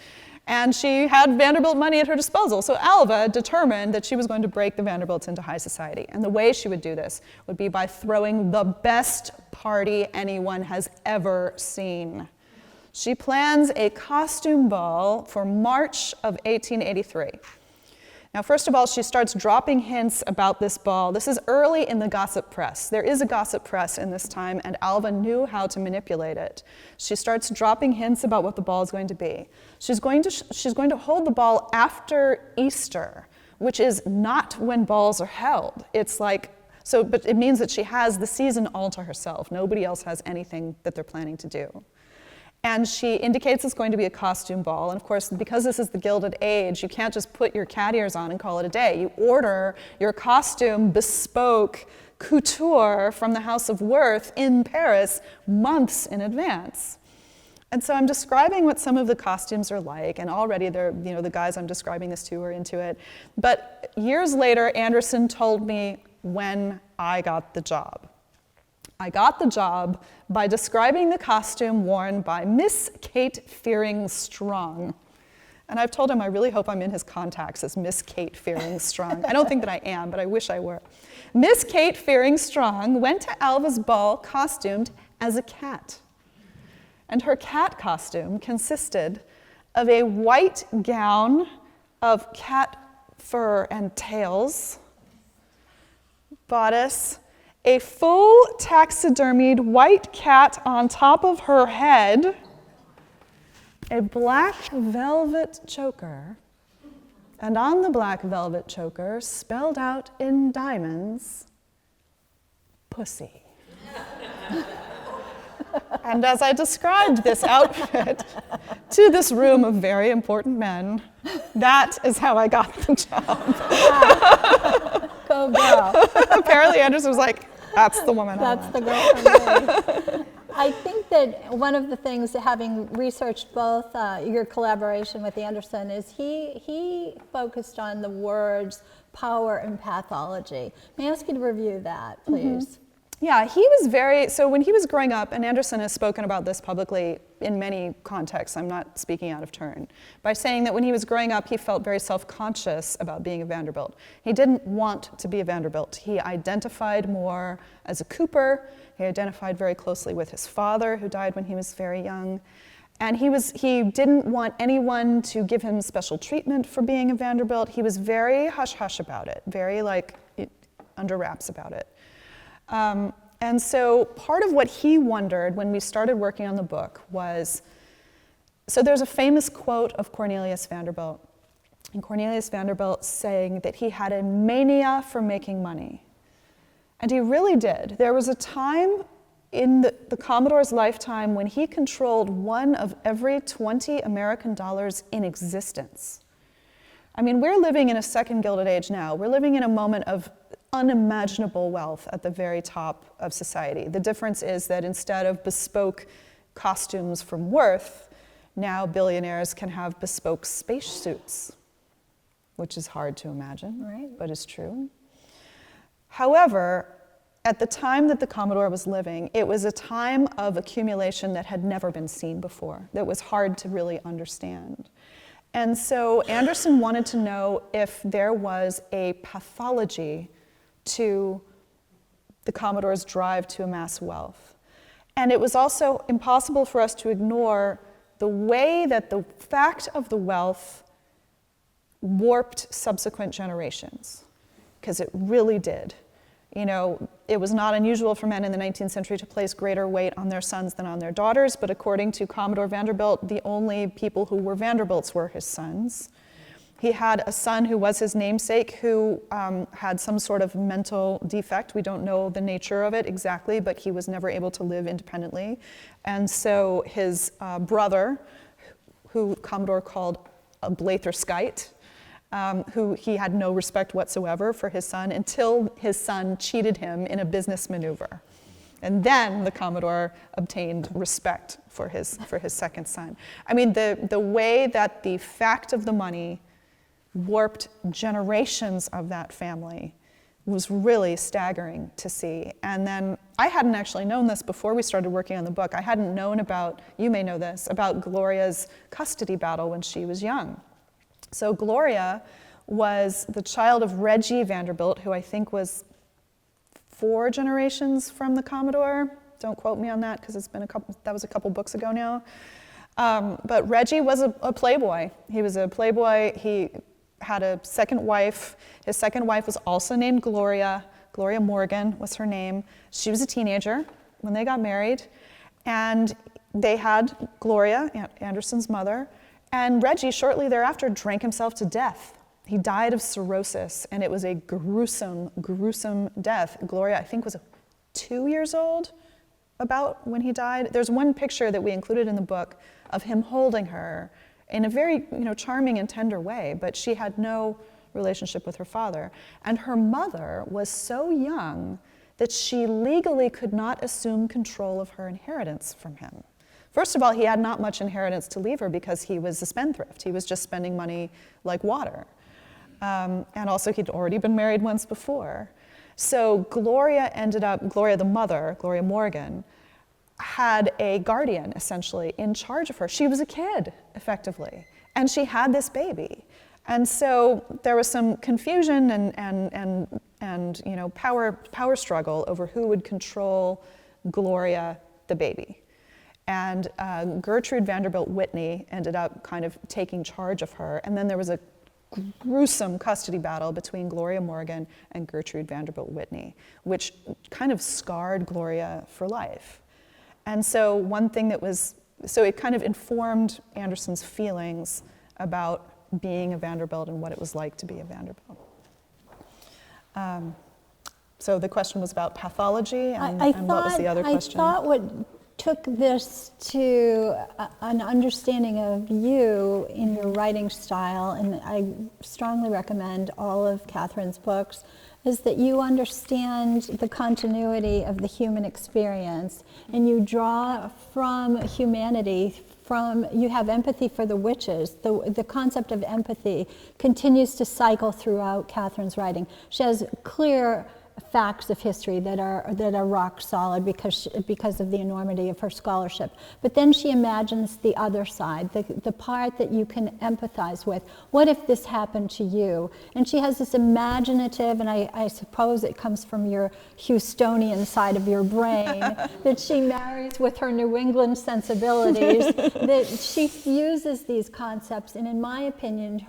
And she had Vanderbilt money at her disposal. So Alva determined that she was going to break the Vanderbilts into high society. And the way she would do this would be by throwing the best party anyone has ever seen. She plans a costume ball for March of 1883. Now, first of all, she starts dropping hints about this ball. This is early in the gossip press. There is a gossip press in this time, and Alva knew how to manipulate it. She starts dropping hints about what the ball is going to be. She's going to hold the ball after Easter, which is not when balls are held. It's like, but it means that she has the season all to herself. Nobody else has anything that they're planning to do. And she indicates it's going to be a costume ball. And of course, because this is the Gilded Age, you can't just put your cat ears on and call it a day. You order your costume bespoke couture from the House of Worth in Paris months in advance. And so I'm describing what some of the costumes are like, and already they're, the guys I'm describing this to are into it. But years later, Anderson told me when I got the job. I got the job by describing the costume worn by Miss Kate Fearing-Strong. And I've told him I really hope I'm in his contacts as Miss Kate Fearing-Strong. I don't think that I am, but I wish I were. Miss Kate Fearing-Strong went to Alva's ball costumed as a cat. And her cat costume consisted of a white gown of cat fur and tails, bodice, a full taxidermied white cat on top of her head, a black velvet choker, and on the black velvet choker, spelled out in diamonds, pussy. And as I described this outfit to this room of very important men, that is how I got the job. Go girl. Apparently Anderson was like, that's the woman I That's want. the girl for me. I think that one of the things, having researched both your collaboration with Anderson, is he focused on the words power and pathology. May I ask you to review that, please? Mm-hmm. Yeah, so when he was growing up, and Anderson has spoken about this publicly in many contexts, I'm not speaking out of turn, by saying that when he was growing up, he felt very self-conscious about being a Vanderbilt. He didn't want to be a Vanderbilt. He identified more as a Cooper. He identified very closely with his father, who died when he was very young. And he didn't want anyone to give him special treatment for being a Vanderbilt. He was very hush-hush about it, very under wraps about it. And so part of what he wondered when we started working on the book was, so there's a famous quote of Cornelius Vanderbilt, and Cornelius Vanderbilt saying that he had a mania for making money. And he really did. There was a time in the Commodore's lifetime when he controlled one of every 20 American dollars in existence. I mean, we're living in a second Gilded Age now. We're living in a moment of unimaginable wealth at the very top of society. The difference is that instead of bespoke costumes from Worth, now billionaires can have bespoke spacesuits, which is hard to imagine, right, but is true. However, at the time that the Commodore was living, it was a time of accumulation that had never been seen before, that was hard to really understand. And so Anderson wanted to know if there was a pathology to the Commodore's drive to amass wealth. And it was also impossible for us to ignore the way that the fact of the wealth warped subsequent generations, because it really did. You know, it was not unusual for men in the 19th century to place greater weight on their sons than on their daughters, but according to Commodore Vanderbilt, the only people who were Vanderbilts were his sons. He had a son who was his namesake who had some sort of mental defect. We don't know the nature of it exactly, but he was never able to live independently. And so his brother, who Commodore called a Blatherskite, who he had no respect whatsoever for his son until his son cheated him in a business maneuver. And then the Commodore obtained respect for his second son. I mean, the way that the fact of the money warped generations of that family was really staggering to see. And then I hadn't actually known this before we started working on the book. I hadn't known about, you may know this, about Gloria's custody battle when she was young. So Gloria was the child of Reggie Vanderbilt, who I think was 4 generations from the Commodore. Don't quote me on that because that was a couple books ago now. But Reggie was a playboy. He was a playboy. He had a second wife. His second wife was also named Gloria. Gloria Morgan was her name. She was a teenager when they got married. And they had Gloria, Aunt Anderson's mother, and Reggie shortly thereafter drank himself to death. He died of cirrhosis, and it was a gruesome, gruesome death. Gloria, I think, was 2 years old about when he died. There's one picture that we included in the book of him holding her in a very, charming and tender way, but she had no relationship with her father. And her mother was so young that she legally could not assume control of her inheritance from him. First of all, he had not much inheritance to leave her because he was a spendthrift. He was just spending money like water. And also, he'd already been married once before. So Gloria the mother, Gloria Morgan, had a guardian, essentially, in charge of her. She was a kid, effectively, and she had this baby. And so there was some confusion and power struggle over who would control Gloria, the baby. And Gertrude Vanderbilt Whitney ended up kind of taking charge of her. And then there was a gruesome custody battle between Gloria Morgan and Gertrude Vanderbilt Whitney, which kind of scarred Gloria for life. And so it kind of informed Anderson's feelings about being a Vanderbilt and what it was like to be a Vanderbilt. So the question was about pathology, and what was the other question? I thought what took this to an understanding of you in your writing style, and I strongly recommend all of Katherine's books, is that you understand the continuity of the human experience, and you draw from humanity, you have empathy for the witches. The concept of empathy continues to cycle throughout Katherine's writing. She has clear facts of history that are rock solid because of the enormity of her scholarship. But then she imagines the other side, the part that you can empathize with. What if this happened to you? And she has this imaginative, and I suppose it comes from your Houstonian side of your brain, that she marries with her New England sensibilities, that she fuses these concepts. And in my opinion,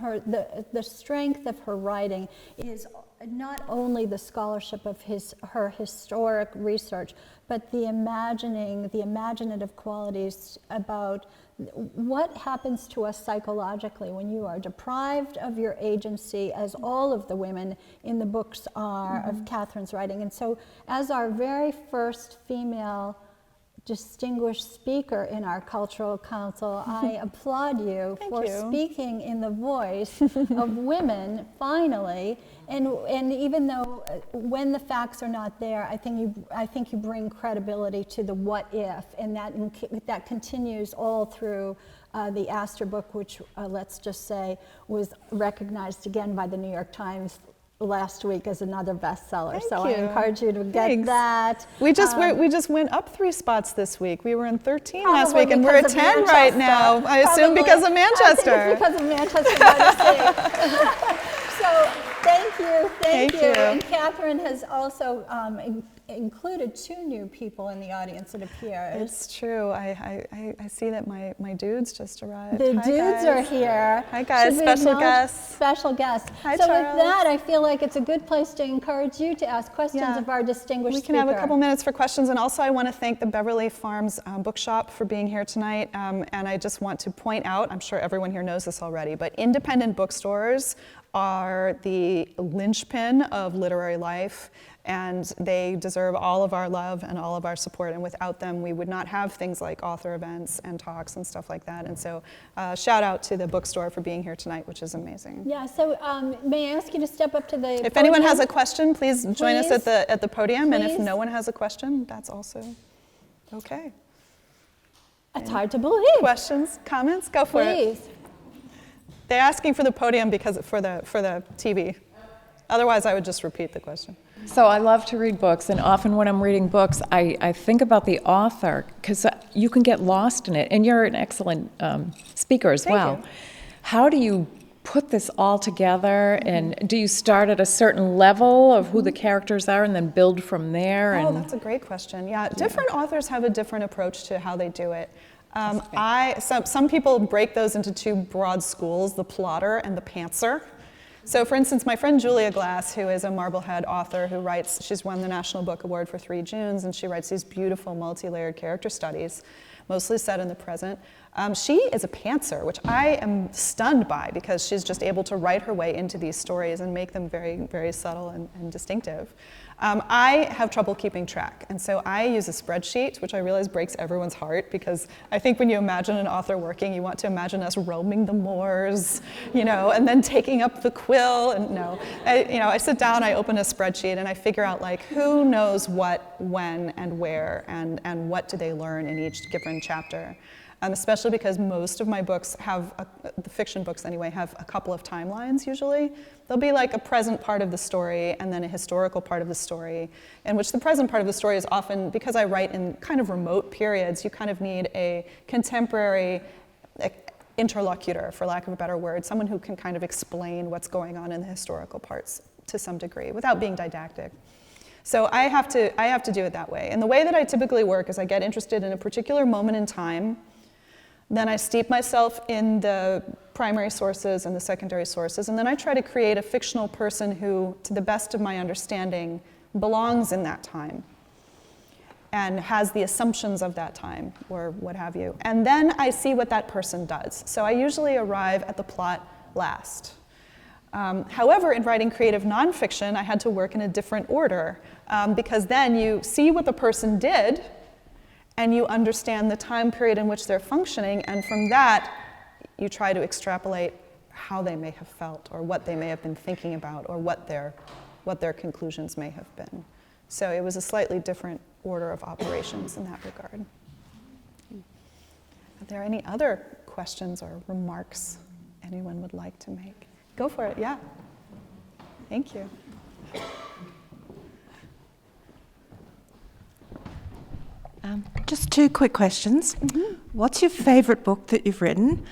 the strength of her writing is not only the scholarship of her historic research, but the imaginative qualities about what happens to us psychologically when you are deprived of your agency, as all of the women in the books are of Katherine's writing. And so as our very first female distinguished speaker in our cultural council, I applaud you for speaking in the voice of women, finally. And even though when the facts are not there, I think you bring credibility to the what if, and that continues all through the Astor book, which let's just say was recognized again by the New York Times last week as another bestseller. I encourage you to get that. We just went up 3 spots this week. We were in 13 last week, and we're at 10 right now. I assume because of Manchester. I think it's because of Manchester by the sea. So Thank you, thank Thank you. you. And Katherine has also included 2 new people in the audience, it appears. It's true. I see that my dudes just arrived. The Hi, dudes guys. are here. Hi, guys. Should we Special acknowledge- guests. Special guests. Hi, so Charles. with that, I feel like it's a good place to encourage you to ask questions Yeah. of our distinguished We can speaker. have a couple minutes for questions, and also I want to thank the Beverly Farms Bookshop for being here tonight. And I just want to point out, I'm sure everyone here knows this already, but independent bookstores are the linchpin of literary life, and they deserve all of our love and all of our support. And without them, we would not have things like author events and talks and stuff like that. And so, shout out to the bookstore for being here tonight, which is amazing. Yeah, so may I ask you to step up to the If anyone has podium? a question, please join us Please. at the podium. And if Please. no one has a question, that's also okay. It's hard to believe. Questions, comments? Go for it. Please. They're asking for the podium because for the TV. Otherwise, I would just repeat the question. So I love to read books, and often when I'm reading books, I think about the author, because you can get lost in it, and you're an excellent speaker as Thank well. you. How do you put this all together, and do you start at a certain level of who the characters are and then build from there? Oh, And that's a great question. Yeah, different authors have a different approach to how they do it. Some people break those into 2 broad schools, the plotter and the pantser. So for instance, my friend Julia Glass, who is a Marblehead author who writes, she's won the National Book Award for 3 Junes, and she writes these beautiful multi-layered character studies, mostly set in the present. She is a pantser, which I am stunned by, because she's just able to write her way into these stories and make them very, very subtle and distinctive. I have trouble keeping track, and so I use a spreadsheet, which I realize breaks everyone's heart, because I think when you imagine an author working, you want to imagine us roaming the moors, and then taking up the quill, and no. I sit down, I open a spreadsheet, and I figure out like who knows what, when, and where, and what do they learn in each given chapter. Especially because most of my books have, the fiction books anyway, have a couple of timelines usually. There'll be like a present part of the story and then a historical part of the story, in which the present part of the story is often, because I write in kind of remote periods, you kind of need a contemporary interlocutor, for lack of a better word, someone who can kind of explain what's going on in the historical parts to some degree without being didactic. So I have to do it that way. And the way that I typically work is I get interested in a particular moment in time. Then I steep myself in the primary sources and the secondary sources, and then I try to create a fictional person who, to the best of my understanding, belongs in that time and has the assumptions of that time, or what have you. And then I see what that person does. So I usually arrive at the plot last. However, in writing creative nonfiction, I had to work in a different order, because then you see what the person did, and you understand the time period in which they're functioning, and from that, you try to extrapolate how they may have felt, or what they may have been thinking about, or what their conclusions may have been. So it was a slightly different order of operations in that regard. Are there any other questions or remarks anyone would like to make? Go for it, yeah. Thank you. Just 2 quick questions. Mm-hmm. What's your favorite book that you've written,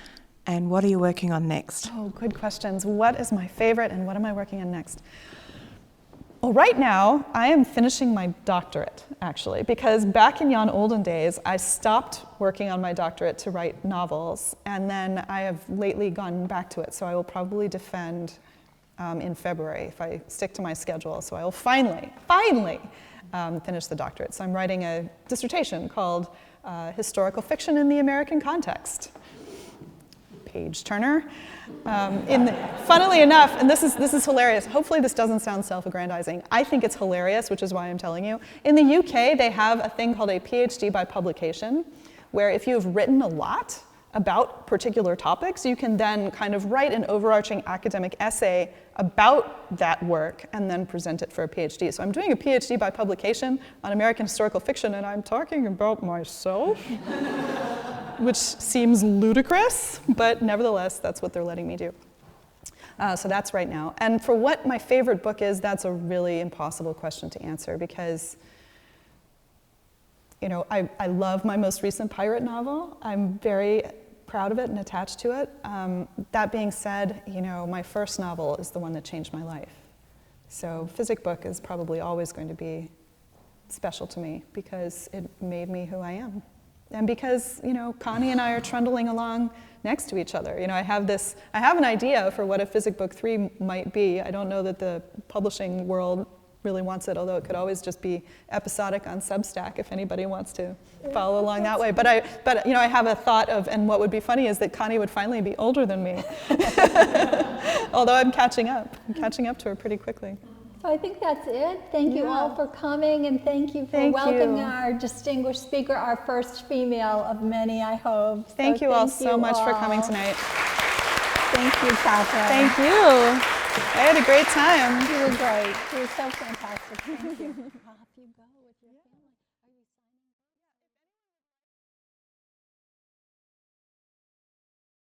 and what are you working on next? Oh, good questions. What is my favorite, and what am I working on next? Well, right now, I am finishing my doctorate, actually, because back in yon olden days, I stopped working on my doctorate to write novels, and then I have lately gone back to it, so I will probably defend in February if I stick to my schedule. So I will finally finish the doctorate. So I'm writing a dissertation called Historical Fiction in the American Context. Page turner. Funnily enough, and this is hilarious, hopefully this doesn't sound self-aggrandizing, I think it's hilarious, which is why I'm telling you. In the UK, they have a thing called a PhD by publication, where if you've written a lot about particular topics, you can then kind of write an overarching academic essay about that work and then present it for a PhD. So I'm doing a PhD by publication on American historical fiction, and I'm talking about myself, which seems ludicrous, but nevertheless, that's what they're letting me do. So that's right now. And for what my favorite book is, that's a really impossible question to answer, because I love my most recent pirate novel. I'm very proud of it and attached to it. That being said, you know, my first novel is the one that changed my life. So Physick book is probably always going to be special to me because it made me who I am. And because, you know, Connie and I are trundling along next to each other. You know, I have an idea for what a Physick book 3 might be. I don't know that the publishing world really wants it, although it could always just be episodic on Substack if anybody wants to follow along that way. But you know, I have a thought of, and what would be funny is that Connie would finally be older than me. Although I'm catching up. I'm catching up to her pretty quickly. So I think that's it. Thank you all for coming, and thank you for Thank welcoming you. our distinguished speaker, our first female of many, I hope. So Thank you all so much for coming tonight. Thank you, Katherine. Thank you. I had a great time. You were great. You were so fantastic. Thank you.